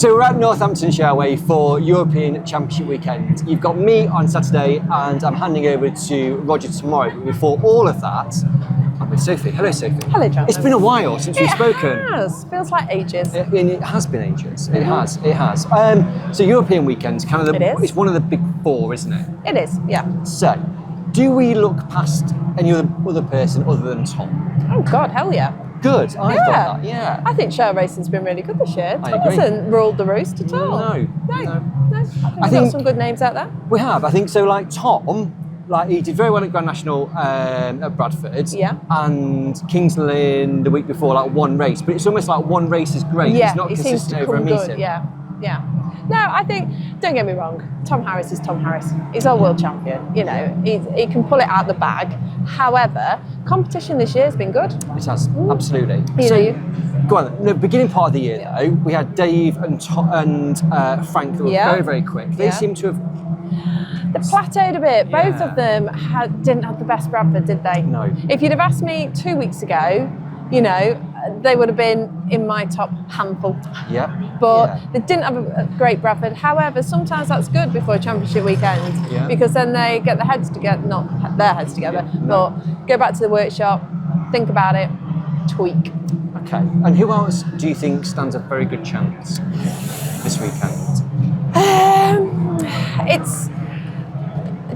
So we're at Northampton Shaleway for European Championship weekend. You've got me on Saturday and I'm handing over to Roger tomorrow. But before all of that, I'm with Sophie. Hello, Sophie. Hello, Jonathan. It's been a while since we've spoken. It has. Feels like ages. It has been ages. It has. So European weekend's kind of it's one of the big four, isn't it? It is, yeah. So, do we look past any other person other than Tom? Oh God, hell yeah. Good. I thought that. Yeah. I think show racing's been really good this year. I Tom agree. hasn't ruled the roost at all. No. I think we've got some good names out there. We have. I think so. Like Tom, he did very well at Grand National at Bradford. Yeah. And Kings Lynn the week before, one race. But it's almost like one race is great. Yeah, it's not he seems consistent to over a come meeting. good. Yeah. No, I think, don't get me wrong, Tom Harris is Tom Harris. He's our world champion. You know, he can pull it out the bag. However, competition this year has been good. It has, absolutely. Go on. The beginning part of the year, though, we had Dave and Frank that were very, very quick. They seem to have... They plateaued a bit. Yeah. Both of them didn't have the best Bradford, did they? No. If you'd have asked me 2 weeks ago, you know, they would have been in my top handful. Yeah. But they didn't have a great Bradford. However, sometimes that's good before a championship weekend because then they get their heads together, not their heads together, but go back to the workshop, think about it, tweak. Okay. And who else do you think stands a very good chance this weekend? It's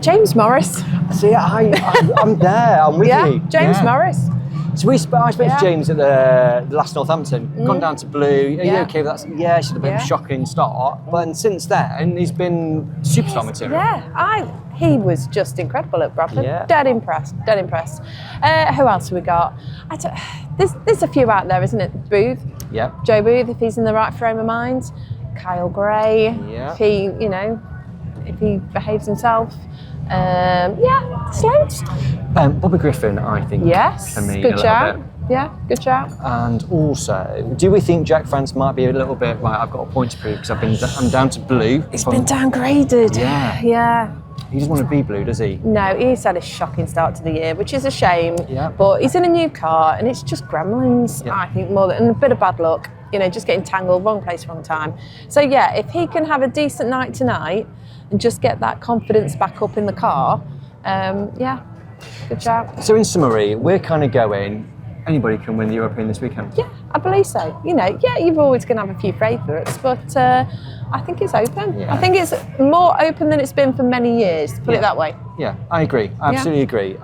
James Morris. See, I'm there. I'm with you. James Morris. So I spoke to James at the last Northampton, gone down to blue. Are you okay with that? Yeah, it should have been a shocking start. But since then, he's been superstar material. Yeah, he was just incredible at Bradford. Yeah. Dead impressed. Who else have we got? There's a few out there, isn't it? Booth. Yeah. Joe Booth, if he's in the right frame of mind. Kyle Gray. Yeah. If he behaves himself. Sloads. Bobby Griffin, I think. Yes. For me, good a shout. little bit. Yeah, good shout. And also, do we think Jack France might be a little bit right? I've got a point to prove because I'm down to blue. He's been downgraded. Yeah. He doesn't want to be blue, does he? No, he's had a shocking start to the year, which is a shame. Yeah. But he's in a new car, and it's just gremlins. Yeah. I think and a bit of bad luck. You know, just getting tangled, wrong place, wrong time. So yeah, if he can have a decent night tonight and just get that confidence back up in the car, good job. So in summary, we're kind of going, anybody can win the European this weekend. Yeah, I believe so. You know, you're always going to have a few favourites, but I think it's open. Yeah. I think it's more open than it's been for many years, put it that way. Yeah, I agree. I absolutely agree.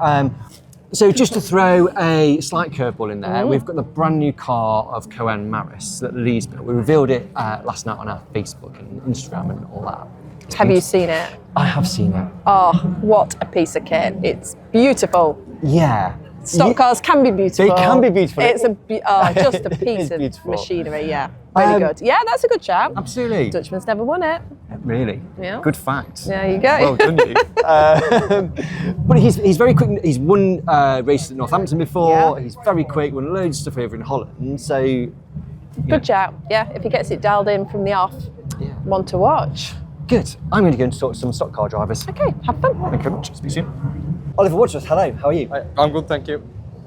So just to throw a slight curveball in there, we've got the brand new car of Cohen Maris that Lee's built. We revealed it last night on our Facebook and Instagram and all that. Have you seen it? I have seen it. Oh, what a piece of kit. It's beautiful. Yeah. Stock cars can be beautiful. They can be beautiful. It's just a piece of machinery, Really good. Yeah, that's a good shout. Absolutely. Dutchman's never won it. Really? Yeah. Good fact. There you go. Well done, you. But he's very quick. He's won races at Northampton before. Yeah. He's very quick, won loads of stuff over in Holland. So good shout. Yeah, if he gets it dialed in from the off, one to watch. Good. I'm going to go and talk to some stock car drivers. Okay, have fun. Thank you very much. Speak soon. Oliver Wadsworth, hello. How are you? I'm good, thank you.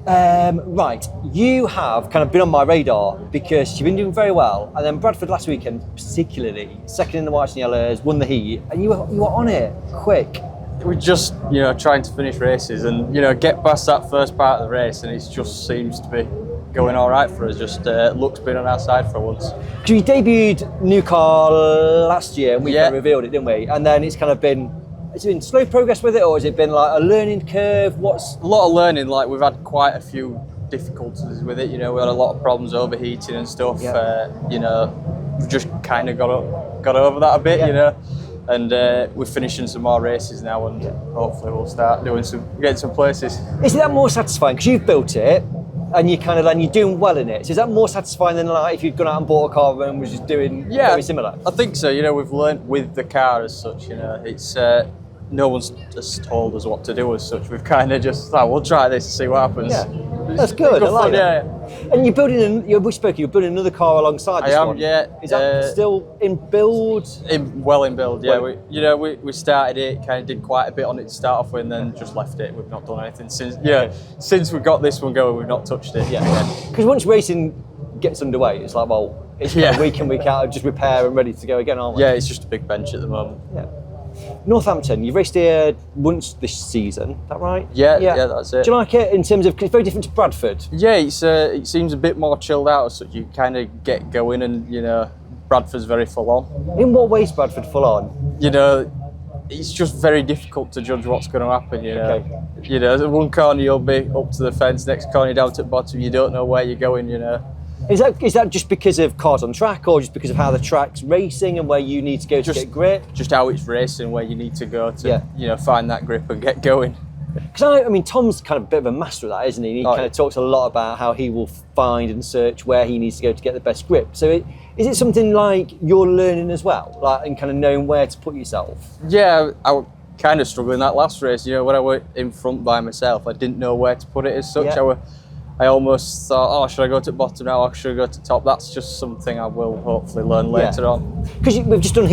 Right, you have kind of been on my radar because you've been doing very well, and then Bradford last weekend, particularly second in the whites and yellows, won the heat, and you were on it quick. We're just trying to finish races and get past that first part of the race, and it just seems to be going all right for us. Just luck's been on our side for once. We debuted new car last year, and we kind of revealed it, didn't we? And then it's kind of been. Has it been slow progress with it, or has it been like a learning curve? What's a lot of learning? Like we've had quite a few difficulties with it. We had a lot of problems overheating and stuff. We've just kind of got over that a bit. And we're finishing some more races now, and hopefully we'll start getting some places. Is that more satisfying because you've built it? And you're doing well in it. So is that more satisfying than if you'd gone out and bought a car and was just doing very similar? I think so. We've learnt with the car as such. It's no one's just told us what to do as such. We've kind of just thought, we'll try this and see what happens. Yeah. That's good. I like that. And you're building, you're building another car alongside this one. Yeah. Is that still in build? Well in build, yeah. We started it, kind of did quite a bit on it to start off with, and then just left it. We've not done anything since. Since we got this one going, we've not touched it yet. Because once racing gets underway, it's like, well, it's kind of week in, week out, just repair and ready to go again, aren't we? Yeah, it's just a big bench at the moment. Yeah. Northampton, you've raced here once this season, is that right? Yeah, that's it. Do you like it in terms of, 'cause it's very different to Bradford? Yeah, it seems a bit more chilled out, so you kind of get going, and Bradford's very full on. In what way is Bradford full on? It's just very difficult to judge what's going to happen. Okay. One corner you'll be up to the fence, next corner you're down to the bottom, you don't know where you're going. Is that just because of cars on track, or just because of how the track's racing and where you need to go to get grip? Just how it's racing, where you need to go to find that grip and get going. Because I mean, Tom's kind of a bit of a master of that, isn't he? And he kind of talks a lot about how he will find and search where he needs to go to get the best grip. So is it something like you're learning as well, like, and kind of knowing where to put yourself? Yeah, I was kind of struggling that last race. When I went in front by myself, I didn't know where to put it as such. Yeah. I almost thought, should I go to bottom now, or should I go to top? That's just something I will hopefully learn later on. Because we've just done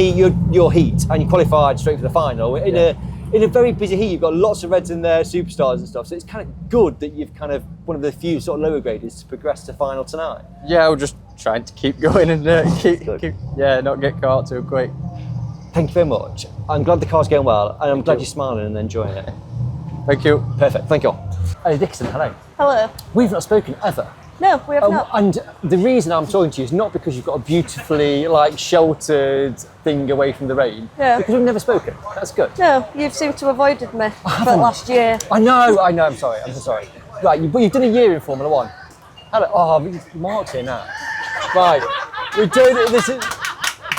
your heat, and you qualified straight for the final. In a very busy heat, you've got lots of reds in there, superstars and stuff, so it's kind of good that you've kind of one of the few sort of lower graders to progress to final tonight. Yeah, we're just trying to keep going and not get caught too quick. Thank you very much. I'm glad the car's going well, and I'm glad you're smiling and enjoying it. Thank you. Perfect, thank you. Ellie Dixon, hello. Hello. We've not spoken ever. No, we have not. And the reason I'm talking to you is not because you've got a beautifully sheltered thing away from the rain. Yeah. Because we've never spoken. That's good. No, you've seemed to have avoided me for last year. I know, I'm sorry, I'm so sorry. Right, but you've done a year in Formula One. Hello, Mark's here now. Right, we're doing it,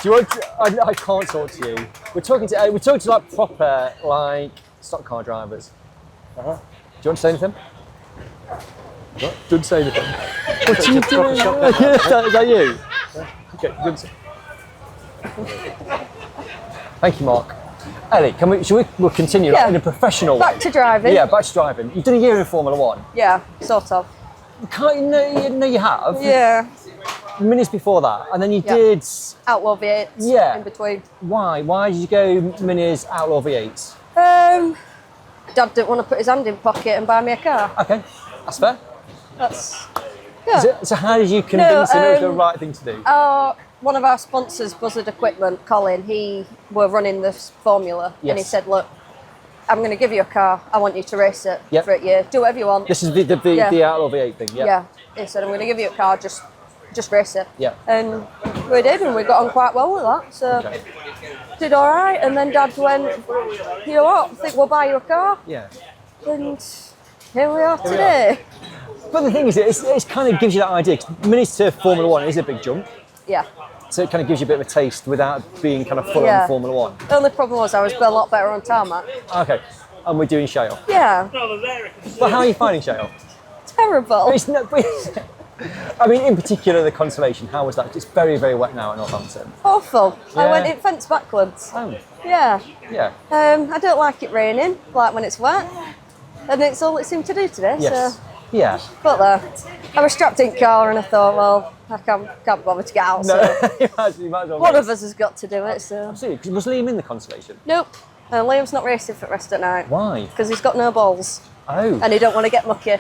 do you want to, I can't talk to you. We're talking to like proper, like, stock car drivers. Do you want to say anything? What? Don't say anything. What are you doing? Is that you? Okay, good. Thank you, Mark. Ellie, we'll continue in a professional way. Back to driving. Yeah, back to driving. You've done a year in Formula One. Yeah, sort of. No, you have. Yeah. Minutes before that, and then you did Outlaw V8s. Yeah. In between. Why? Why did you go Minis Outlaw V8s? Dad didn't want to put his hand in pocket and buy me a car. Okay, that's fair. Yeah. So how did you convince him it was the right thing to do? One of our sponsors, Buzzard Equipment, Colin, he were running this formula, and he said, look, I'm going to give you a car. I want you to race it for a year. Do whatever you want. This is the Outlaw V8 thing, yeah? Yeah. He said, I'm going to give you a car, just race it. Yeah. And we did, and we got on quite well with that. So did all right. And then Dad went, you know what, I think we'll buy you a car. Yeah. And here we are today. But the thing is, it kind of gives you that idea. 'Cause Minis to Formula One is a big jump. Yeah. So it kind of gives you a bit of a taste without being kind of full on Formula One. The only problem was I was a lot better on tarmac. Okay. And we're doing Shale. Yeah. But how are you finding Shale? Terrible. It's not, I mean, in particular, the Consolation, how was that? It's very, very wet now at Northampton. Awful. Yeah. I went in fence backwards. Oh. Yeah. Yeah. I don't like it raining, like when it's wet. And it's all it seemed to do today. Yes. So. Yeah. But I was strapped in car and I thought, well, I can't bother to get out. No, So you might as well one of us has got to do it. So. Absolutely. 'Cause was Liam in the Consolation? Nope. Liam's not racing for the rest of the night. Why? Because he's got no balls. Oh. And he don't want to get mucky.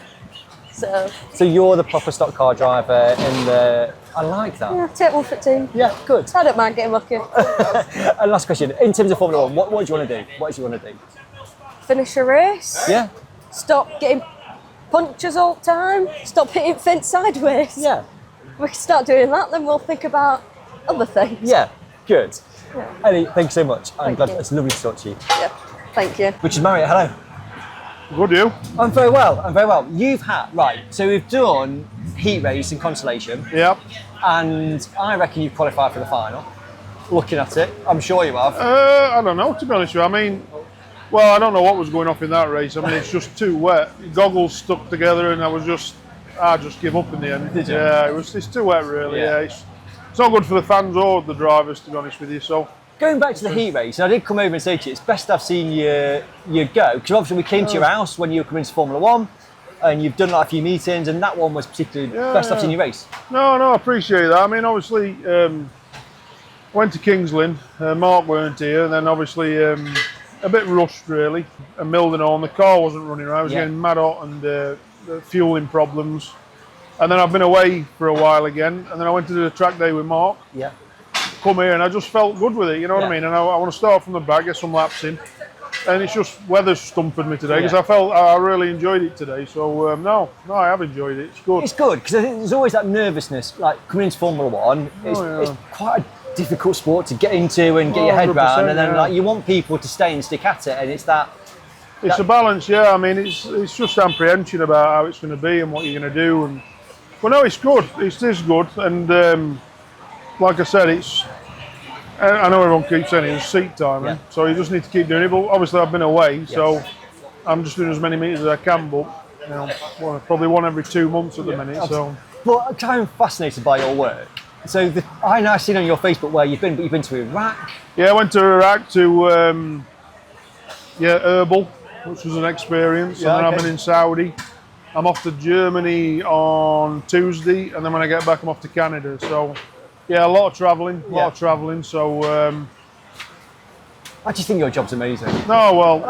So you're the proper stock car driver in the... I like that. yeah, take one for the team. Yeah, good. I don't mind getting mucky. And last question, in terms of Formula One, what do you want to do? What do you want to do? Finish a race. Yeah. Stop getting punctures all the time. Stop hitting fence sideways. Yeah. We can start doing that, then we'll think about other things. Yeah, good. Yeah. Ellie, thank you so much. I'm glad you. it's lovely to talk to you. Yeah, thank you. Richard Marriott, hello. Good, you? I'm very well. You've had, so we've done heat race and Consolation. Yep. And I reckon you've qualified for the final. Looking at it, I'm sure you have. I don't know, to be honest with you. I mean, well, I don't know what was going off in that race. I mean, it's just too wet. Goggles stuck together and I just give up in the end. Did you? Yeah, it's too wet, really. Yeah. Yeah, it's not good for the fans or the drivers, to be honest with you. So. Going back to the heat race, and I did come over and say to you, it's best I've seen you go, because obviously we came to your house when you were coming to Formula One, and you've done like a few meetings, and that one was particularly best I've seen you race. No, I appreciate that. I mean, obviously, went to Kings Lynn, Mark weren't here, and then obviously a bit rushed really, and Mildenhall, the car wasn't running right, I was getting mad hot and the fueling problems. And then I've been away for a while again, and then I went to do the track day with Mark. Yeah. Come here, and I just felt good with it, you know what I mean? And I want to start from the back, get some laps in. And it's just weather's stumped me today because I really enjoyed it today. So no, I have enjoyed it. It's good. It's good because I think there's always that nervousness, like coming into Formula One. It's quite a difficult sport to get into and get your head round, and then like you want people to stay and stick at it, and it's that. It's a balance, yeah. I mean, it's just apprehension about how it's going to be and what you're going to do, and well, no, it's good. It is good, and like I said, it's. I know everyone keeps saying it's seat time, so you just need to keep doing it. But obviously, I've been away, so I'm just doing as many meters as I can. But you know, probably one every 2 months at the minute. So, but I'm fascinated by your work. So I know I've seen on your Facebook where you've been, but you've been to Iraq. Yeah, I went to Iraq to Erbil, which was an experience, and then I've been in Saudi. I'm off to Germany on Tuesday, and then when I get back, I'm off to Canada. So. Yeah, a lot of travelling, so... I just think your job's amazing. No, well,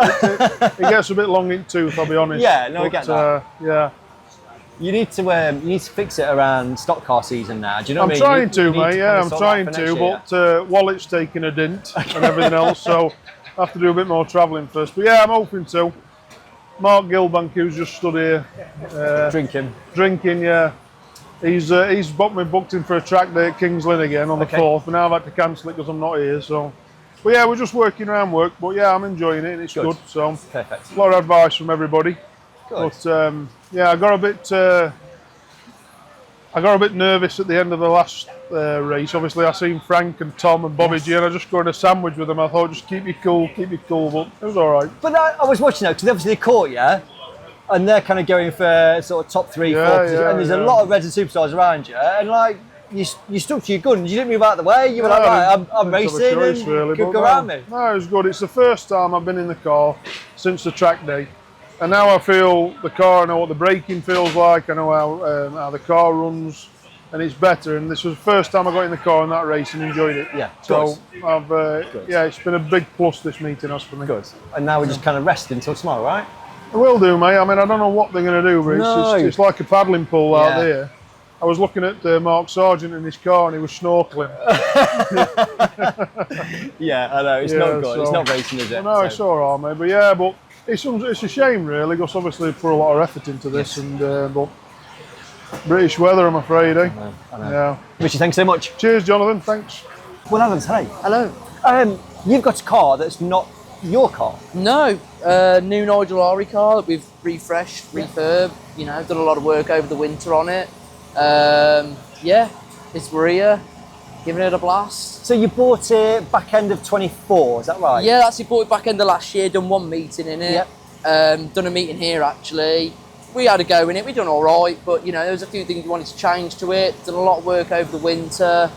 it gets a bit long in the tooth, I'll be honest. Yeah, no, I get that. Yeah. You need to fix it around stock car season now, do you know what I mean? I'm trying to, mate, I'm trying to, but wallet's taking a dint and everything else, so I have to do a bit more travelling first. But yeah, I'm hoping to. Mark Gilbank, who's just stood here... Drinking, yeah. He's booked in for a track day at Kings Lynn again on the 4th, but now I've had to cancel it because I'm not here. So, but yeah, we're just working around work. But yeah, I'm enjoying it and it's good. So, perfect. A lot of advice from everybody. Good. But yeah, I got a bit nervous at the end of the last race. Obviously, I seen Frank and Tom and Bobby G, and I just got a sandwich with them. I thought, just keep me cool. But it was all right. But I was watching that because obviously they caught you. And they're kind of going for sort of top 3, 4 positions, and there's a lot of Reds and Superstars around you, and like you stuck to your guns. You didn't move out of the way. You were like, right, I'm racing, choice, and really, go around me. No, it was good. It's the first time I've been in the car since the track day, and now I feel the car. I know what the braking feels like. I know how the car runs, and it's better. And this was the first time I got in the car in that race and enjoyed it. Yeah. So it's been a big plus this meeting us for me. Good. And now we're just kind of resting until tomorrow, right? I will do, mate. I mean, I don't know what they're going to do, but it's like a paddling pool out there. I was looking at Mark Sargent in his car and he was snorkeling. Yeah, I know. It's not good. It's not racing, is it? No, it's all right, mate. But yeah, but it's a shame, really, because obviously they put a lot of effort into this. And but British weather, I'm afraid, eh? I know. Yeah. Richie, thanks so much. Cheers, Jonathan. Thanks. Well, Alan, hey. Hello. You've got a car that's not your car? No, new Nigel Ari car that we've refreshed, refurbed, you know, done a lot of work over the winter on it. Yeah, it's Maria, giving it a blast. So you bought it back end of 24, is that right? Yeah, that's it, bought it back end of last year, done one meeting in it. Yep. Done a meeting here actually. We had a go in it, we done all right, but you know, there was a few things we wanted to change to it. Done a lot of work over the winter.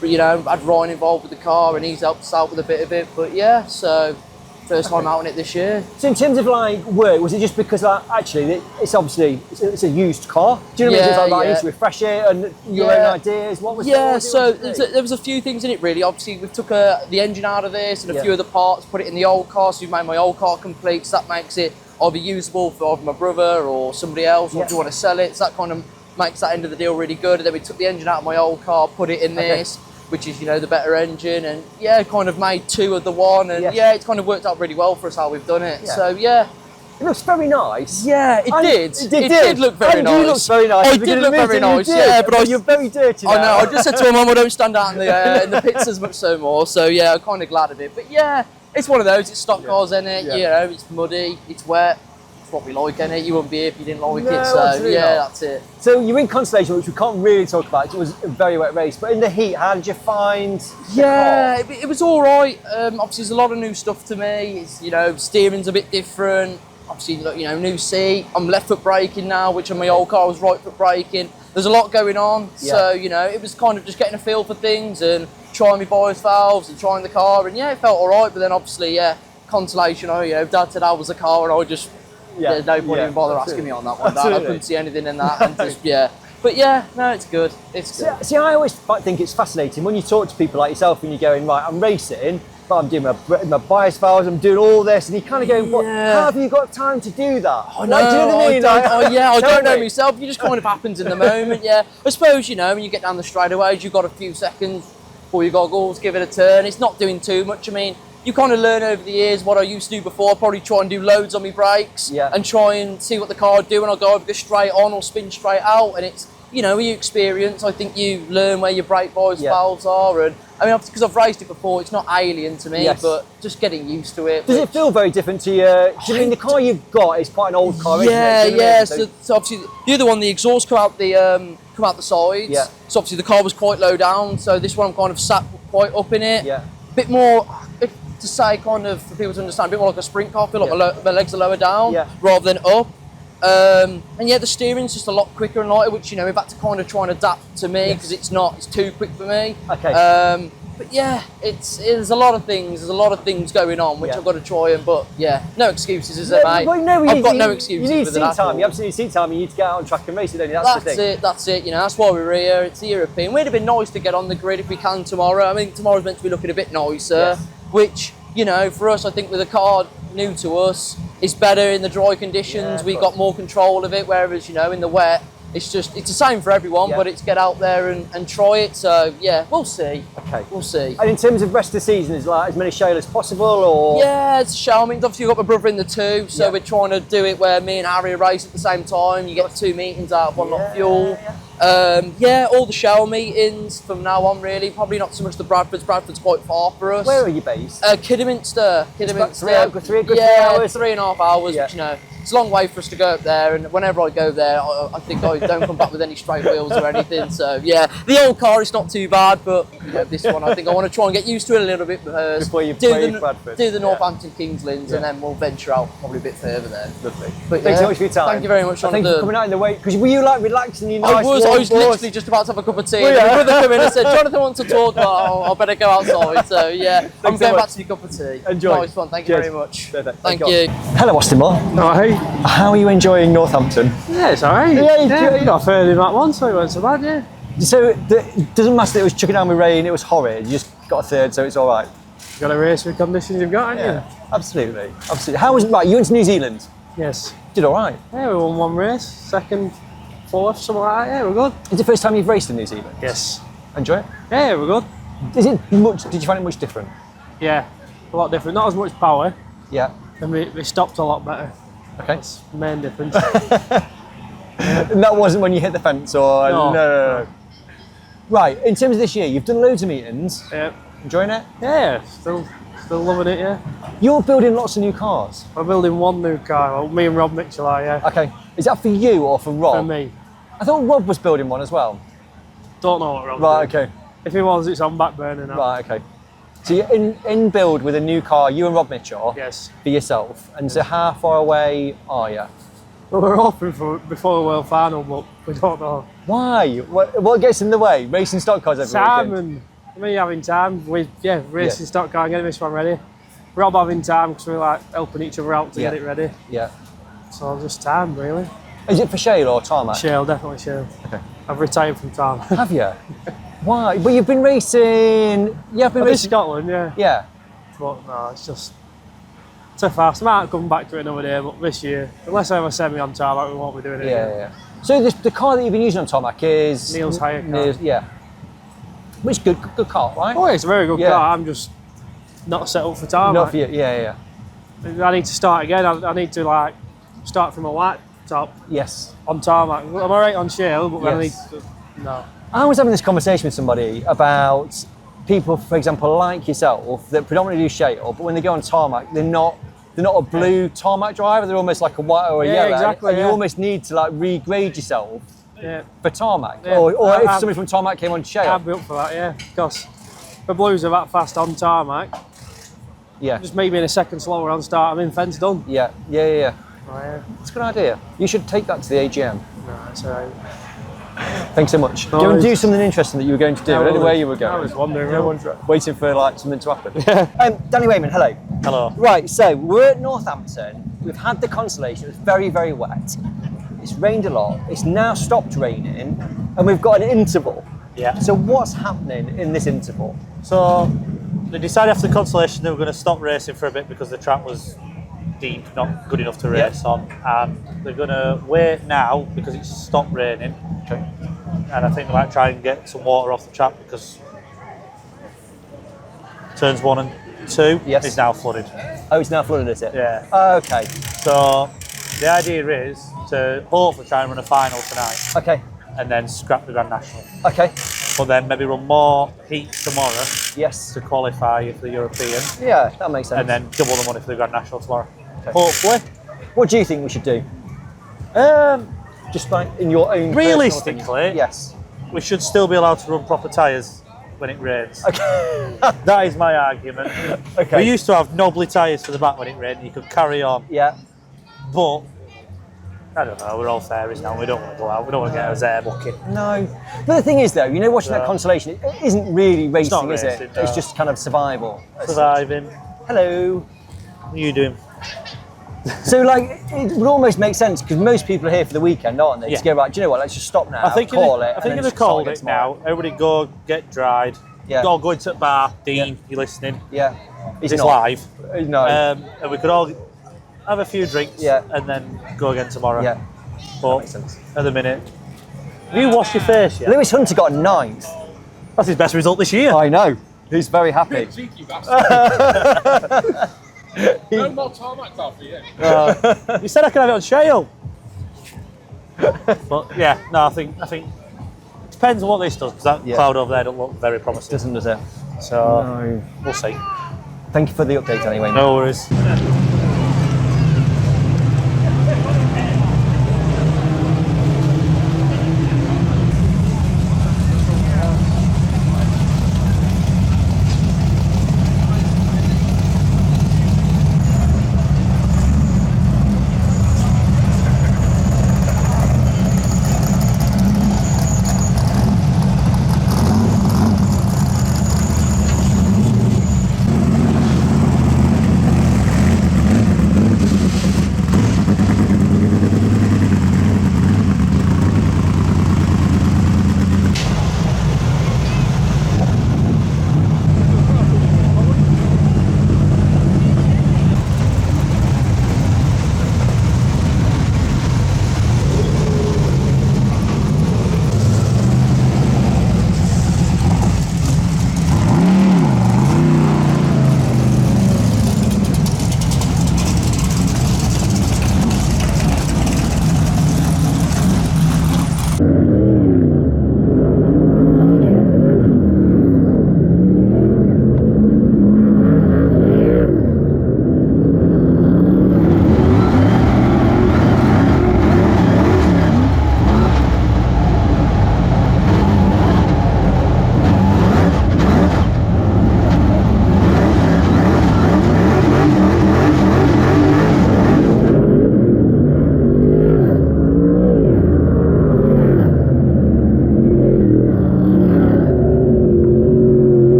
But, you know, had Ryan involved with the car and he's helped us out with a bit of it. But yeah, so first time out on it this year. So in terms of like work, was it just because like, actually it's obviously it's a used car? Do you know what I mean? It's like, I need to refresh it and your own ideas. What was there was a few things in it really. Obviously we took the engine out of this and a few of the parts, put it in the old car, so we made my old car complete, so that makes it either usable for either my brother or somebody else, or do you want to sell it? So that kind of makes that end of the deal really good. And then we took the engine out of my old car, put it in this, which is, you know, the better engine, and yeah, kind of made 2 of the one, and it's kind of worked out really well for us how we've done it. So yeah. It looks very nice. Yeah, it did look very nice. You look very nice. I did look very nice, yeah, but you're very dirty now. I know, I just said to my mum, I don't stand out in the pits as much so more, so yeah, I'm kind of glad of it. But yeah, it's one of those, it's stock cars in it, you know, it's muddy, it's wet. What we like in it, you wouldn't be here if you didn't like it, so yeah, that's it. So you're in Constellation, which we can't really talk about, it was a very wet race, but in the heat, how did you find the car? It was all right. Obviously there's a lot of new stuff to me. It's, you know, steering's a bit different, obviously, you know, new seat. I'm left foot braking now, which on my old car was right foot braking. There's a lot going on, so you know, it was kind of just getting a feel for things and trying my bias valves and trying the car, and yeah, it felt all right. But then obviously, Constellation, you know, Dad said how was the car, and I just there's no point even bother asking me on that one. I couldn't see anything in that, and just But yeah, no, it's good. It's good. See, I always think it's fascinating when you talk to people like yourself and you're going, right, I'm racing, but I'm doing my bias valves, I'm doing all this, and you kind of go, what, Yeah. how have you got time to do that? I know. Like, do you know what I mean? I Tell don't know me. myself. You just kind of happens in the moment. Yeah, I suppose when you get down the straightaways, you've got a few seconds for your goggles, give it a turn. It's not doing too much. I mean, you kind of learn over the years what I used to do before. I probably try and do loads on my brakes and try and see what the car would do, and I'll go either straight on or spin straight out. And it's with your experience, I think you learn where your brake bias valves are, and I mean, because I've raced it before, it's not alien to me, but just getting used to it. Does it feel very different to you? Do you mean the car you've got is quite an old car, isn't it? Yeah. So obviously the other one, the exhaust come out the sides. Yeah. So obviously the car was quite low down. So this one I'm kind of sat quite up in it. Yeah. Bit more, to say, kind of for people to understand, a bit more like a sprint car. I feel like my legs are lower down rather than up. And the steering's just a lot quicker and lighter, which we've had to kind of try and adapt to me because it's too quick for me. Okay. But yeah, there's a lot of things. There's a lot of things going on which I've got to try and. But yeah, no excuses, is there, mate? Well, no, I've got no excuses. You need with seat it time. You absolutely need seat time. You need to get out on track and race it, don't you? That's the thing. That's it. That's why we're here. It's the European. We'd have been nice to get on the grid if we can tomorrow. I mean, tomorrow's meant to be looking a bit nicer, which for us, I think with a car new to us, it's better in the dry conditions. We got more control of it. Whereas in the wet, it's the same for everyone, but it's get out there and try it. So yeah, we'll see. Okay, we'll see. And in terms of rest of the season, is like as many shale as possible, or it's a show. I mean, obviously you've got my brother in the two, so we're trying to do it where me and Harry race at the same time. You get 2 meetings out of one lot of fuel. All the show meetings from now on, really. Probably not so much the Bradfords. Bradford's quite far for us. Where are you based? Kidderminster. Kidderminster. 3 hours. 3.5 hours, which it's a long way for us to go up there, and whenever I go there, I think I don't come back with any straight wheels or anything. So yeah, the old car is not too bad, but this one I think I want to try and get used to it a little bit first. Before you Bradford. Do the Northampton Kingslands, and then we'll venture out probably a bit further there. Lovely. But thanks so much for your time. Thank you very much. Thank you for coming out in the way. Because were you like relaxing? You I was literally just about to have a cup of tea. And my brother came in and said, "Jonathan wants to talk, but I better go outside." So yeah, I'm going back to your cup of tea. Enjoy. Nice one. Thank you very much. Thank you. Hello, Austin Moore. Hi. How are you enjoying Northampton? Yeah, it's alright. Yeah, you got a third in that one, so it wasn't so bad, yeah. So it doesn't matter that it was chucking down with rain, it was horrid. You just got a third, so it's all right. You got to race with conditions you've got, haven't you? Absolutely. How was you went to New Zealand? Yes. Did all right. Yeah, we won one race, second, fourth, something like that. Yeah, we're good. Is it the first time you've raced in New Zealand? Yes. Enjoy it? Yeah, we're good. Did you find it much different? Yeah, a lot different. Not as much power. Yeah. And we stopped a lot better. Okay. That's the main difference. And that wasn't when you hit the fence, or no. Right. In terms of this year, you've done loads of meetings. Yeah. Enjoying it? Yeah, still loving it. Yeah. You're building lots of new cars. We're building one new car. Well, me and Rob Mitchell are. Yeah. Okay. Is that for you or for Rob? For me. I thought Rob was building one as well. Don't know what Rob's Right. doing. Okay. If he was, it's on back burner now. Right. Okay. So you're in build with a new car, you and Rob Mitchell. Yes. For yourself. And so how far away are you? Well, we're hoping for before the World Final, but we don't know. Why? What gets in the way? Racing stock cars every Time weekend? and me having time. Racing stock car and getting this one ready. Rob having time because we're like helping each other out to get it ready. Yeah. So just time, really. Is it for shale or tarmac? Shale, definitely shale. Okay. I've retired from tarmac. Have you? Why? But you've been racing. Yeah, I've been I'm in racing. Scotland, yeah. Yeah. But no, it's just too fast. I might come back to it another day, but this year, unless I ever send me on tarmac, we won't be doing it again. Yeah. So the car that you've been using on tarmac is Neil's hire car. Yeah. Which good car, right? Oh, it's a very good car. I'm just not set up for tarmac. Not for you. Yeah. I need to start again. I need to like start from a white top. Yes. On tarmac. I'm alright on shale, but Yes. I need to. No. I was having this conversation with somebody about people, for example, like yourself, that predominantly do shale, but when they go on tarmac, they're not a blue tarmac driver. They're almost like a white or a yellow. Exactly. And you almost need to like regrade yourself for tarmac. Yeah. Or if somebody from tarmac came on shale. I'd be up for that, yeah. Because the blues are that fast on tarmac. Yeah. Just me being a second slower on start, I'm in fence done. Yeah. Oh, yeah. It's a good idea. You should take that to the AGM. No, it's alright. Thanks so much. Do you want to do something interesting that you were going to do? I don't know where you were going. I was wondering. No one's waiting for like something to happen. Danny Wayman, hello. Hello. Right, so we're at Northampton. We've had the consolation. It was very, very wet. It's rained a lot. It's now stopped raining, and we've got an interval. Yeah. So what's happening in this interval? So they decided after the consolation they were going to stop racing for a bit because the track was deep, not good enough to race on, and they're going to wait now because it's stopped raining. Okay. And I think they might try and get some water off the track because turns 1 and 2 is now flooded. Oh, it's now flooded, is it? Yeah. Okay. So the idea is to hopefully try and run a final tonight. Okay. And then scrap the Grand National. Okay. But then maybe run more heats tomorrow. Yes. To qualify for the European. Yeah, that makes sense. And then double the money for the Grand National tomorrow. Okay. Hopefully. What do you think we should do? Just like in your own realistically, yes, we should still be allowed to run proper tyres when it rains. Okay. That is my argument. Okay. We used to have knobbly tyres for the back when it rained. You could carry on. Yeah. But I don't know. We're all fairies now. We don't want to go out. We don't want to get our hair bucket. No. But the thing is, though, you know, watching that consolation, it isn't really racing, not is racing, it? no. It's just kind of survival. Surviving. Hello. What are you doing? So, like, it would almost make sense because most people are here for the weekend, aren't they? Yeah. To go, right, do you know what? Let's just stop now. I think call it. I think if they called it now, everybody go get dried. Yeah. Go into the bar. Dean, you're listening. Yeah. It's live. No. And we could all have a few drinks. Yeah. And then go again tomorrow. Yeah. But makes sense. at the minute, have you washed your face yet? Lewis Hunter got 9th. That's his best result this year. I know. He's very happy. Cheeky bastard. No more tarmac car for you. You said I could have it on shale. But yeah, no, I think it depends on what this does because that cloud over there don't look very promising. Doesn't, does it? So we'll see. Thank you for the update anyway. No worries.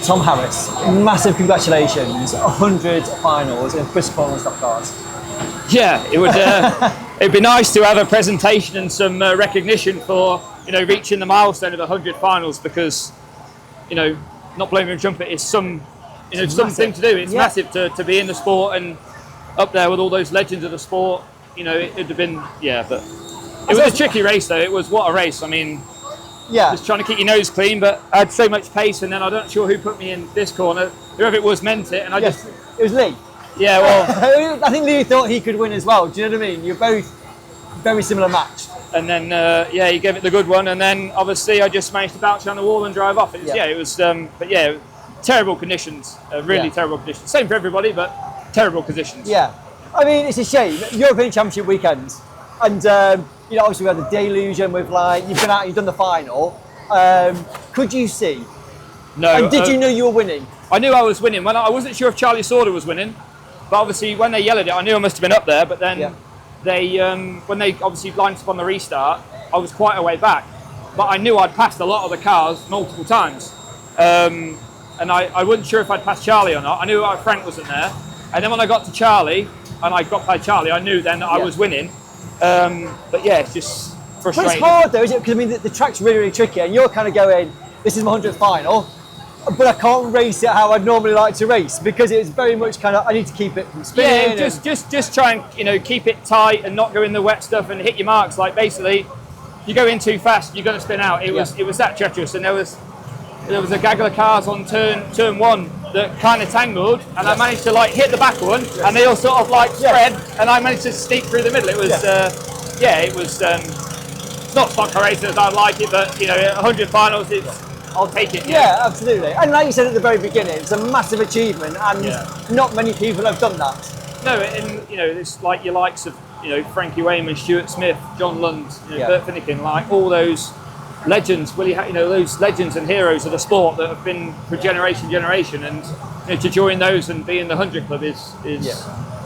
Tom Harris, massive congratulations, 100 finals in Bristol Formula Stock Cars. Yeah, it would. It'd be nice to have a presentation and some recognition for reaching the milestone of 100 finals, because not blowing a trumpet is something to do. It's massive to be in the sport and up there with all those legends of the sport. It'd have been but it was a tricky race though. It was what a race. I mean. Yeah. Just trying to keep your nose clean, but I had so much pace, and then I'm not sure who put me in this corner. Whoever it was meant it, and it was Lee. Yeah, well, I think Lee thought he could win as well. Do you know what I mean? You're both very similar match. And then he gave it the good one, and then obviously I just managed to bounce down the wall and drive off. It was terrible conditions, really terrible conditions. Same for everybody, but terrible conditions. Yeah, I mean it's a shame. European Championship weekend, and. Obviously we had the deluge, and you've been out, you've done the final. Could you see? No. And did you know you were winning? I knew I was winning. I wasn't sure if Charlie Sauder was winning, but obviously when they yelled at it, I knew I must have been up there. But then they, when they obviously lined up on the restart, I was quite a way back. But I knew I'd passed a lot of the cars multiple times, and I wasn't sure if I'd passed Charlie or not. I knew Frank wasn't there, and then when I got to Charlie and I got by Charlie, I knew then that I was winning. But yeah, it's just frustrating. But it's hard though, isn't it? Because I mean, the track's really, really tricky, and you're kind of going, this is my 100th final, but I can't race it how I'd normally like to race, because it's very much kind of, I need to keep it from spinning. Yeah, just try and keep it tight and not go in the wet stuff and hit your marks. Like basically, you go in too fast, you're going to spin out. It was that treacherous, and there was a gaggle of cars on turn one that kind of tangled, and I managed to hit the back one, and they all sort of spread, and I managed to sneak through the middle. It was it was it's not stock car racing as I'd like it, but 100 finals, I'll take it. Yeah, absolutely. And like you said at the very beginning, it's a massive achievement, and not many people have done that. No, and it's like your likes of Frankie Wayman, Stuart Smith, John Lund, Bert Finnegan, all those legends, those legends and heroes of the sport that have been for generation, and to join those and be in the 100 club is.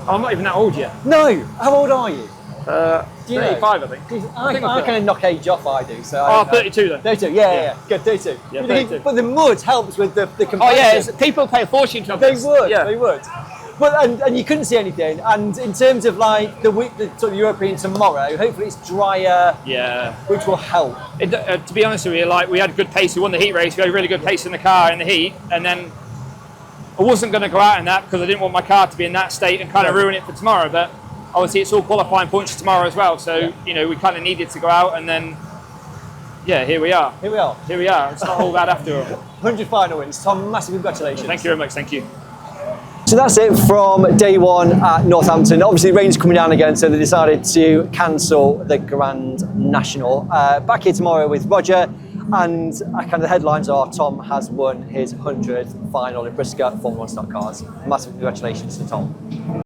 I'm not even that old yet. No, how old are you? 35, I think. I kind of knock age off. I do. So 32 then. 32, yeah. Good, 32. Yeah, 32. But the mud helps with the comparison. Oh yeah, people pay a fortune to have They this. would. But and you couldn't see anything. And in terms of the week, the sort of European tomorrow, hopefully it's drier. Yeah. Which will help. To be honest with you, we had good pace. We won the heat race. We had really good pace in the car in the heat, and then I wasn't going to go out in that because I didn't want my car to be in that state and kind of ruin it for tomorrow. But obviously, it's all qualifying points for tomorrow as well. So we kind of needed to go out, and then here we are. Here we are. It's not all bad after all. 100 final wins. Tom, massive congratulations. Thank you very much. Thank you. So that's it from day one at Northampton. Obviously, rain's coming down again, so they decided to cancel the Grand National. Back here tomorrow with Roger, and kind of the headlines are Tom has won his 100th final in Bristol Formula 1 stock cars. Massive congratulations to Tom.